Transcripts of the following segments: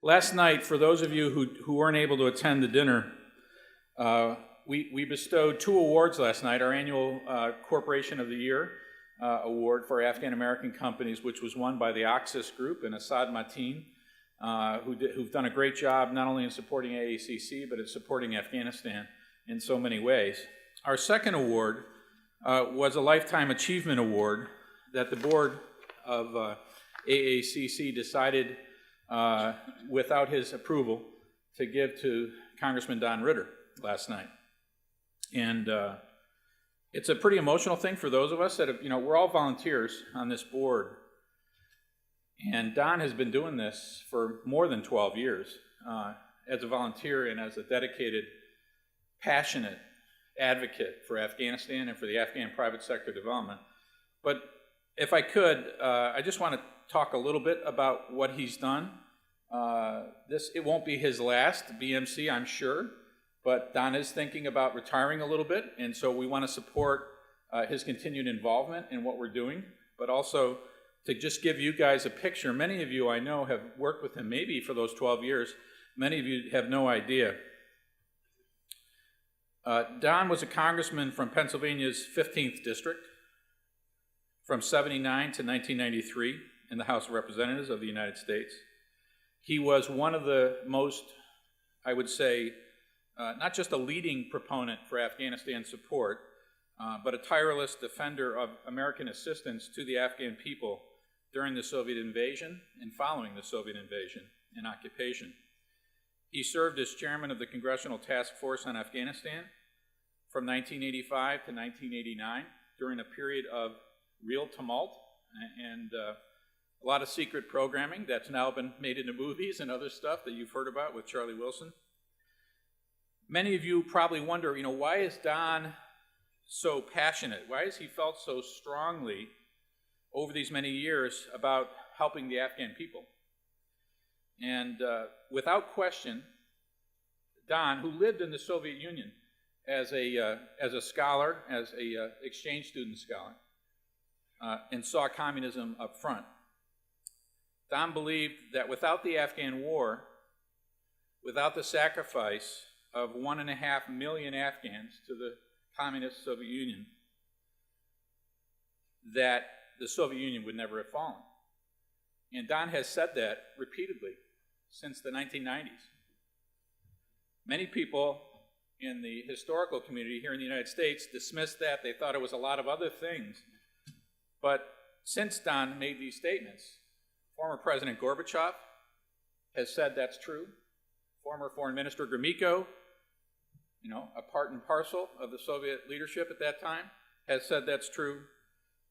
Last night, for those of you who weren't able to attend the dinner, we bestowed 2 awards last night. Our annual Corporation of the Year award for Afghan-American companies, which was won by the AACC group and Assad Mateen, who've done a great job not only in supporting AACC, but in supporting Afghanistan in so many ways. Our second award was a Lifetime Achievement Award that the board of AACC decided, without his approval, to give to Congressman Don Ritter last night. And it's a pretty emotional thing for those of us that have, we're all volunteers on this board. And Don has been doing this for more than 12 years as a volunteer and as a dedicated, passionate advocate for Afghanistan and for the Afghan private sector development. But if I could, I just want to talk a little bit about what he's done. It won't be his last BMC, I'm sure, but Don is thinking about retiring a little bit, and so we want to support his continued involvement in what we're doing, but also to just give you guys a picture. Many of you I know have worked with him maybe for those 12 years. Many of you have no idea. Don was a congressman from Pennsylvania's 15th district from 79 to 1993 in the House of Representatives of the United States. He was one of the most, I would say, not just a leading proponent for Afghanistan support, but a tireless defender of American assistance to the Afghan people during the Soviet invasion and following the Soviet invasion and occupation. He served as chairman of the Congressional Task Force on Afghanistan from 1985 to 1989 during a period of real tumult and a lot of secret programming that's now been made into movies and other stuff that you've heard about with Charlie Wilson. Many of you probably wonder, why is Don so passionate? Why has he felt so strongly over these many years about helping the Afghan people? And without question, Don, who lived in the Soviet Union as a scholar, as a exchange student scholar, and saw communism up front, Don believed that without the Afghan war, without the sacrifice of 1.5 million Afghans to the communist Soviet Union, that the Soviet Union would never have fallen. And Don has said that repeatedly since the 1990s. Many people in the historical community here in the United States dismissed that. They thought it was a lot of other things. But since Don made these statements, former President Gorbachev has said that's true. Former Foreign Minister Gromyko, a part and parcel of the Soviet leadership at that time, has said that's true,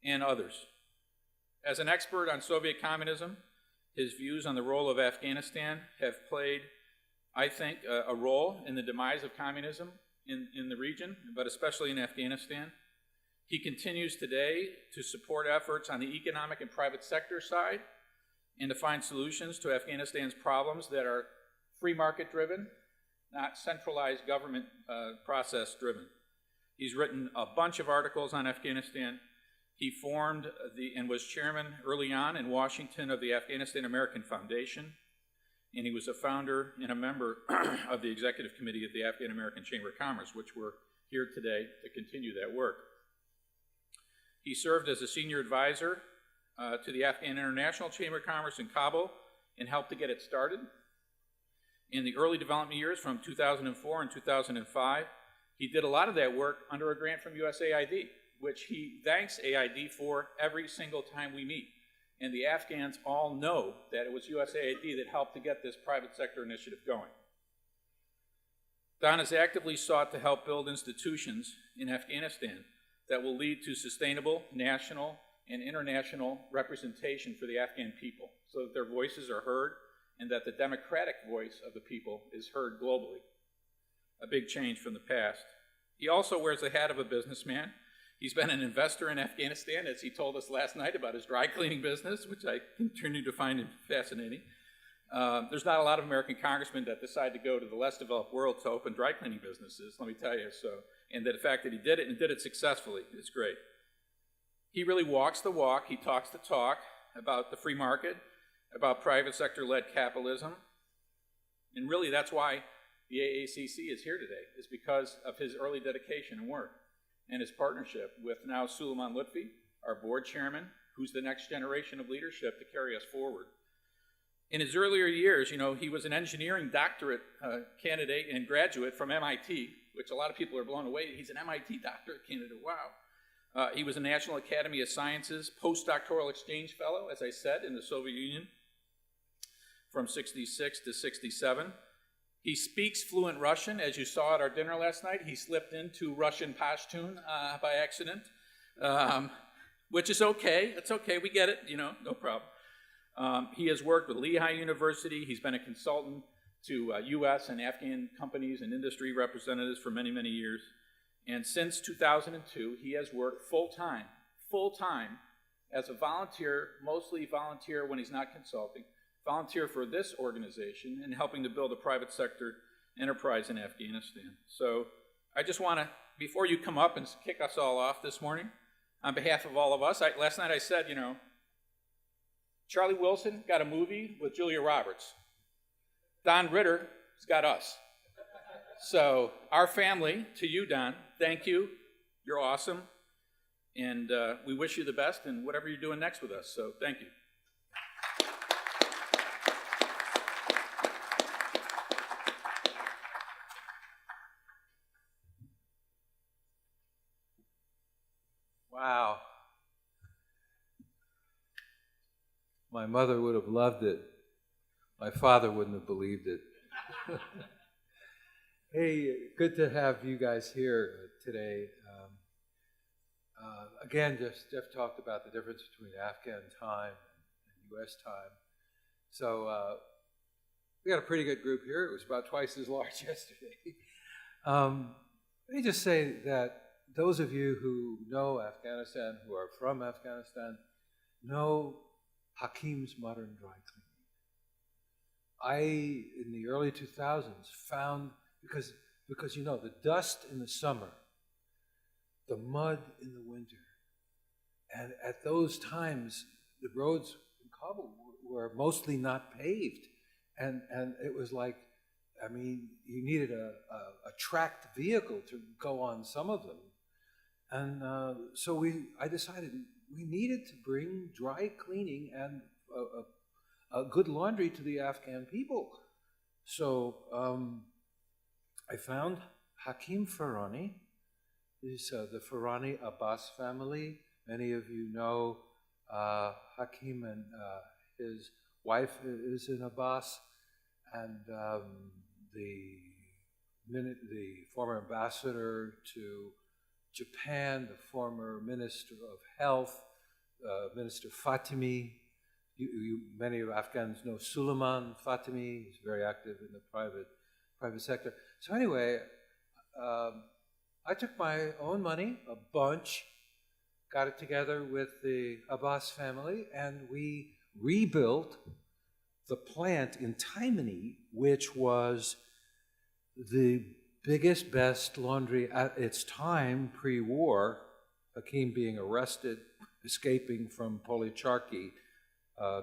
and others. As an expert on Soviet communism, his views on the role of Afghanistan have played, I think, a role in the demise of communism in the region, but especially in Afghanistan. He continues today to support efforts on the economic and private sector side and to find solutions to Afghanistan's problems that are free market driven, not centralized government process driven. He's written a bunch of articles on Afghanistan. He formed and was chairman early on in Washington of the Afghan-American Foundation, and he was a founder and a member of the executive committee of the Afghan-American Chamber of Commerce, which we're here today to continue that work. He served as a senior advisor to the Afghan International Chamber of Commerce in Kabul and helped to get it started. In the early development years from 2004 and 2005, he did a lot of that work under a grant from USAID, which he thanks AID for every single time we meet. And the Afghans all know that it was USAID that helped to get this private sector initiative going. Don has actively sought to help build institutions in Afghanistan that will lead to sustainable national and international representation for the Afghan people so that their voices are heard and that the democratic voice of the people is heard globally. A big change from the past. He also wears the hat of a businessman. He's been an investor in Afghanistan, as he told us last night about his dry cleaning business, which I continue to find fascinating. There's not a lot of American congressmen that decide to go to the less developed world to open dry cleaning businesses, let me tell you. And the fact that he did it and did it successfully is great. He really walks the walk, he talks the talk about the free market, about private sector-led capitalism, And really that's why the AACC is here today, is because of his early dedication and work and his partnership with now Suleiman Lutfi, our board chairman, who's the next generation of leadership to carry us forward. In his earlier years, he was an engineering doctorate candidate and graduate from MIT, which a lot of people are blown away. He's an MIT doctorate candidate, wow. He was a National Academy of Sciences postdoctoral exchange fellow, as I said, in the Soviet Union from 66 to 67. He speaks fluent Russian, as you saw at our dinner last night. He slipped into Russian Pashtun by accident, which is okay. It's okay, we get it, no problem. He has worked with Lehigh University. He's been a consultant to U.S. and Afghan companies and industry representatives for many, many years. And since 2002, he has worked full-time as a volunteer, mostly volunteer when he's not consulting, volunteer for this organization and helping to build a private sector enterprise in Afghanistan. So I just want to, before you come up and kick us all off this morning, on behalf of all of us, last night I said, Charlie Wilson got a movie with Julia Roberts. Don Ritter's got us. So our family, to you, Don, thank you. You're awesome. And we wish you the best in whatever you're doing next with us. So thank you. Wow. My mother would have loved it. My father wouldn't have believed it. Hey, good to have you guys here today. Again, Jeff talked about the difference between Afghan time and U.S. time. So we got a pretty good group here. It was about twice as large yesterday. Let me just say that those of you who know Afghanistan, who are from Afghanistan, know Hakim's Modern Dry Cleaning. In the early 2000s, found, because the dust in the summer, the mud in the winter, and at those times, the roads in Kabul were mostly not paved, and it was like, you needed a tracked vehicle to go on some of them, and so I decided we needed to bring dry cleaning and a good laundry to the Afghan people. So I found Hakim Farani. He's the Farani Abbas family. Many of you know Hakim and his wife is an Abbas, and the former ambassador to Japan, the former Minister of Health, Minister Fatimi. Many of Afghans know Suleiman Fatimi. He's very active in the private sector. So anyway, I took my own money, a bunch, got it together with the Abbas family, and we rebuilt the plant in Taimani, which was the biggest, best laundry at its time, pre-war, Hakim being arrested, escaping from Policharki,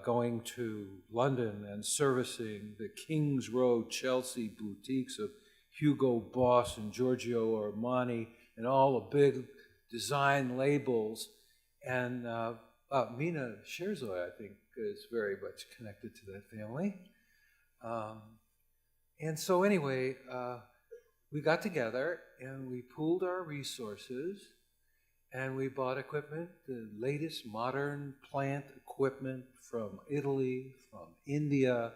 going to London and servicing the King's Road Chelsea boutiques of Hugo Boss and Giorgio Armani and all the big design labels. And Mina Sherzoy, I think, is very much connected to that family. And so anyway, we got together and we pooled our resources and we bought equipment, the latest modern plant equipment from Italy, from India.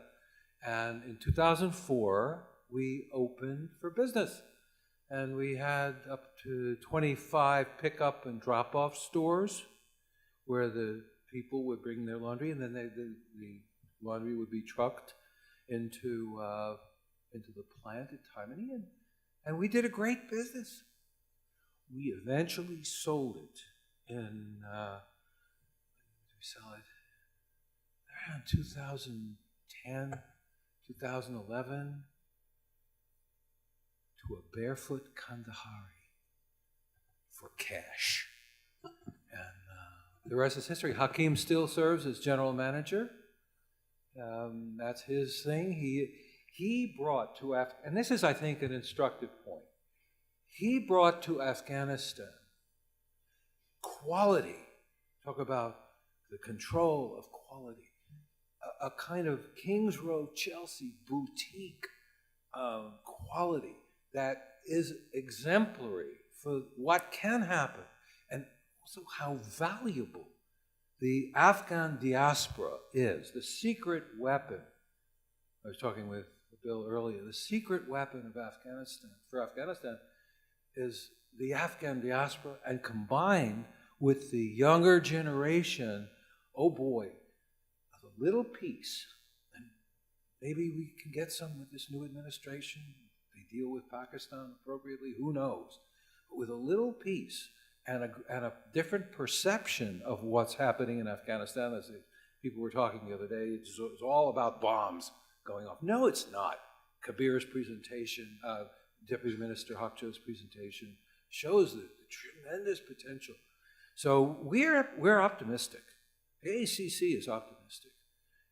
And in 2004, we opened for business. And we had up to 25 pickup and drop-off stores where the people would bring their laundry, and then the laundry would be trucked into the plant at Taimani. And we did a great business. We eventually sold it in, we sell it around 2010, 2011, to a barefoot Kandahari for cash. And the rest is history. Hakim still serves as general manager. That's his thing. he brought to and this is, I think, an instructive point. He brought to Afghanistan quality. Talk about the control of quality. A kind of Kings Road, Chelsea boutique quality that is exemplary for what can happen, and also how valuable the Afghan diaspora is. The secret weapon, I was talking with Bill earlier, the secret weapon of Afghanistan, for Afghanistan, is the Afghan diaspora, and combined with the younger generation, oh boy, of a little piece. And maybe we can get some with this new administration. They deal with Pakistan appropriately, who knows? But with a little piece and a different perception of what's happening in Afghanistan, as people were talking the other day, it's all about bombs going off. No, it's not. Kabir's presentation, Deputy Minister Hakcho's presentation, shows the tremendous potential. So we're optimistic. AACC is optimistic.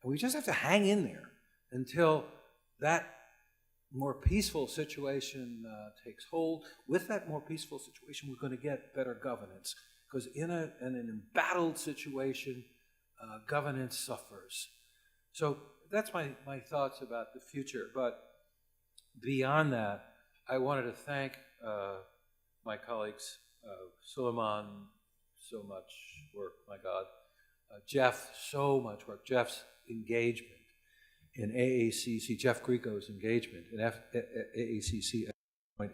And we just have to hang in there until that more peaceful situation takes hold. With that more peaceful situation, we're going to get better governance. Because in an embattled situation, governance suffers. So that's my thoughts about the future. But beyond that, I wanted to thank my colleagues, Suleiman, so much work, my God. Jeff, so much work. Jeff's engagement in AACC, Jeff Grieco's engagement in AACC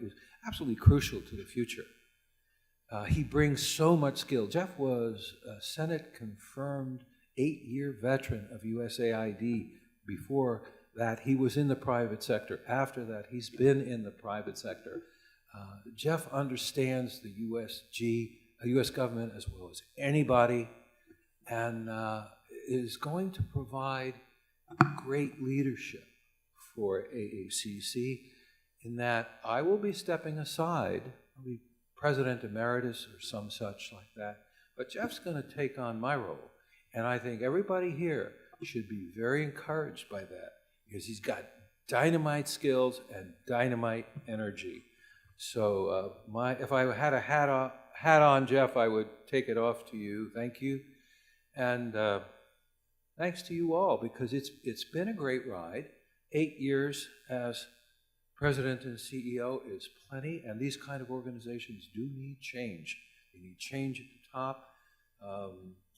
is absolutely crucial to the future. He brings so much skill. Jeff was a Senate-confirmed 8-year veteran of USAID. Before that, he was in the private sector. After that, he's been in the private sector. Jeff understands the U.S. government as well as anybody, and is going to provide great leadership for AACC, in that I will be stepping aside. I'll be President Emeritus or some such like that, but Jeff's going to take on my role, and I think everybody here should be very encouraged by that, because he's got dynamite skills and dynamite energy. So if I had a hat on, Jeff, I would take it off to you. Thank you. And thanks to you all, because it's been a great ride. 8 years as president and CEO is plenty, and these kind of organizations do need change. They need change at the top.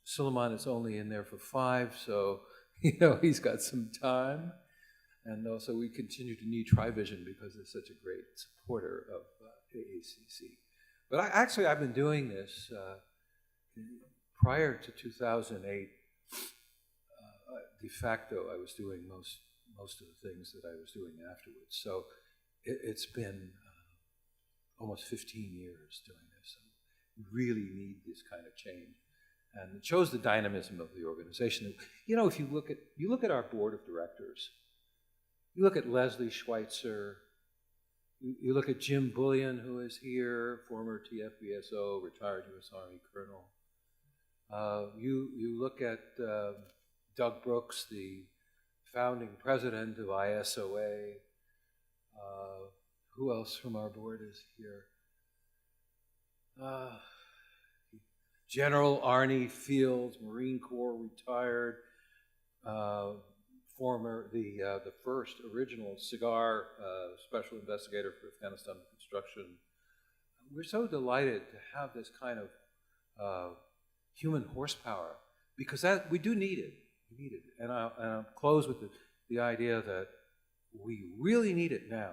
Suleiman is only in there for 5, so he's got some time. And also we continue to need TriVision because they're such a great supporter of AACC. But I've been doing this prior to 2008. De facto, I was doing most of the things that I was doing afterwards. So it's been almost 15 years doing this. And we really need this kind of change. And it shows the dynamism of the organization. If you look at our board of directors, you look at Leslie Schweitzer, you look at Jim Bullion, who is here, former TFBSO, retired U.S. Army colonel. You look at Doug Brooks, the founding president of ISOA. Who else from our board is here? General Arnie Fields, Marine Corps, retired. The first original cigar special investigator for Afghanistan construction. We're so delighted to have this kind of human horsepower, because we do need it. We need it. And I'll close with the idea that we really need it now.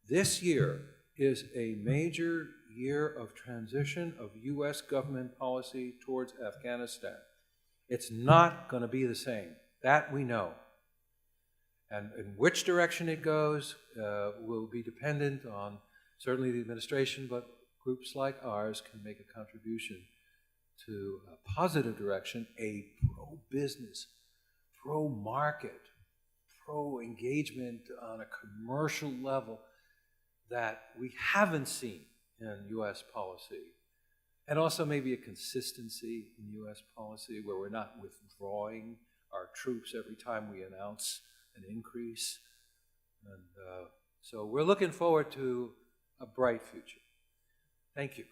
This year is a major year of transition of U.S. government policy towards Afghanistan. It's not going to be the same. That we know. And in which direction it goes will be dependent on certainly the administration, but groups like ours can make a contribution to a positive direction, a pro-business, pro-market, pro-engagement on a commercial level that we haven't seen in U.S. policy. And also maybe a consistency in U.S. policy where we're not withdrawing our troops every time we announce an increase. And so we're looking forward to a bright future. Thank you.